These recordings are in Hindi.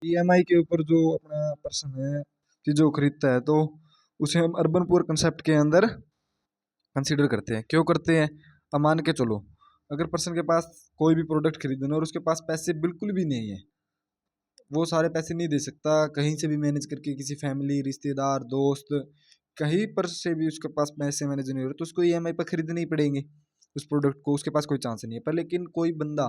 ईएमआई के ऊपर जो अपना पर्सन है चीजों को खरीदता है, तो उसे हम अर्बन पुअर कंसेप्ट के अंदर कंसीडर करते हैं। क्यों करते हैं? अब मान के चलो, अगर पर्सन के पास कोई भी प्रोडक्ट खरीदना और उसके पास पैसे बिल्कुल भी नहीं है, वो सारे पैसे नहीं दे सकता कहीं से भी मैनेज करके, किसी फैमिली, रिश्तेदार, दोस्त, कहीं पर से भी उसके पास पैसे मैनेज नहीं हो रहे, तो उसको ईएमआई पर खरीदने ही पड़ेंगे उस प्रोडक्ट को। उसके पास कोई चांस नहीं है। पर लेकिन कोई बंदा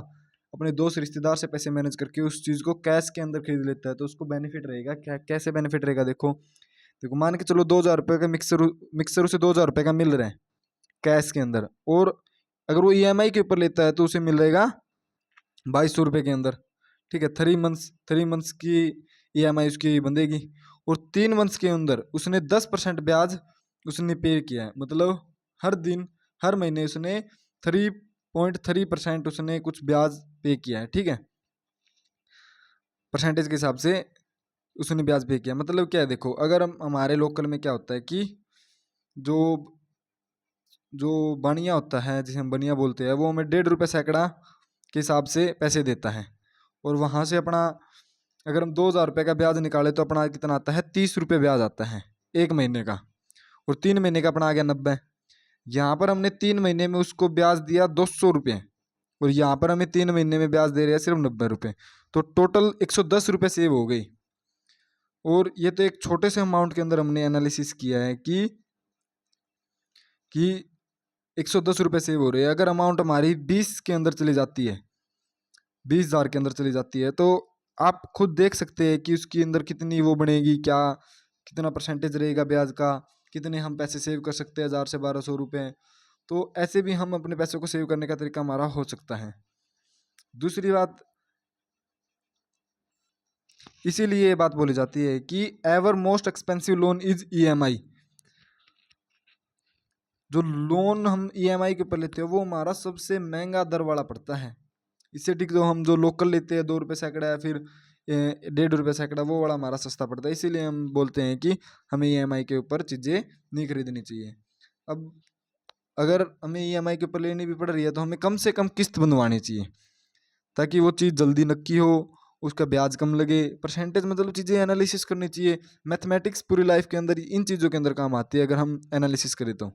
अपने दोस्त, रिश्तेदार से पैसे मैनेज करके उस चीज़ को कैश के अंदर खरीद लेता है, तो उसको बेनिफिट रहेगा। क्या, कैसे बेनिफिट रहेगा? देखो देखो, मान के चलो 2,000 रुपये का मिक्सर मिक्सर उसे 2,000 रुपये का मिल रहा है कैश के अंदर, और अगर वो ईएमआई के ऊपर लेता है तो उसे मिलेगा 2,200 रुपये के अंदर। ठीक है, 3 मंथ्स की ईएमआई उसकी बंधेगी, और 3 मंथ्स के अंदर उसने 10% ब्याज उसने पे किया है। मतलब हर दिन, हर महीने उसने 3.3% उसने कुछ ब्याज पे किया है। ठीक है, परसेंटेज के हिसाब से उसने ब्याज पे किया। मतलब क्या है? देखो, अगर हम हमारे लोकल में क्या होता है कि जो जो बनिया होता है, जिसे हम बनिया बोलते हैं, वो हमें 1.5 रुपये सैकड़ा के हिसाब से पैसे देता है। और वहाँ से अपना, अगर हम 2,000 रुपये का ब्याज निकाले तो अपना कितना आता है? 30 रुपये ब्याज आता है 1 महीने का, और 3 महीने का अपना आ गया 90। यहाँ पर हमने 3 महीने में उसको ब्याज दिया 200 रुपये, और यहाँ पर हमें 3 महीने में ब्याज दे रहे हैं सिर्फ 90 रुपये, तो टोटल 110 रुपये सेव हो गई। और ये तो एक छोटे से अमाउंट के अंदर हमने एनालिसिस किया है कि 110 रुपये सेव हो रहे हैं। अगर अमाउंट हमारी 20 के अंदर चली जाती है, 20,000 के अंदर चली जाती है, तो आप खुद देख सकते हैं कि उसके अंदर कितनी वो बनेगी, क्या कितना परसेंटेज रहेगा ब्याज का, कितने हम पैसे सेव कर सकते हैं, 1,000 से 1,200 रुपये। तो ऐसे भी हम अपने पैसों को सेव करने का तरीका हमारा हो सकता है। दूसरी बात, इसीलिए ये बात बोली जाती है कि ever most expensive loan is EMI. जो लोन हम ईएमआई के ऊपर लेते हैं वो हमारा सबसे महंगा दर वाला पड़ता है। इससे ठीक तो हम जो लोकल लेते हैं 2 रुपये सैकड़ा या फिर 1.5 रुपये सैकड़ा, वो वाला हमारा सस्ता पड़ता है। इसीलिए हम बोलते हैं कि हमें ईएमआई के ऊपर चीज़ें नहीं खरीदनी चाहिए। अब अगर हमें ईएमआई के ऊपर लेनी भी पड़ रही है तो हमें कम से कम किस्त बंधवानी चाहिए, ताकि वो चीज़ जल्दी नक्की हो, उसका ब्याज कम लगे। परसेंटेज मतलब चीज़ें एनालिसिस करनी चाहिए। मैथमेटिक्स पूरी लाइफ के अंदर इन चीज़ों के अंदर काम आती है अगर हम एनालिसिस करें तो।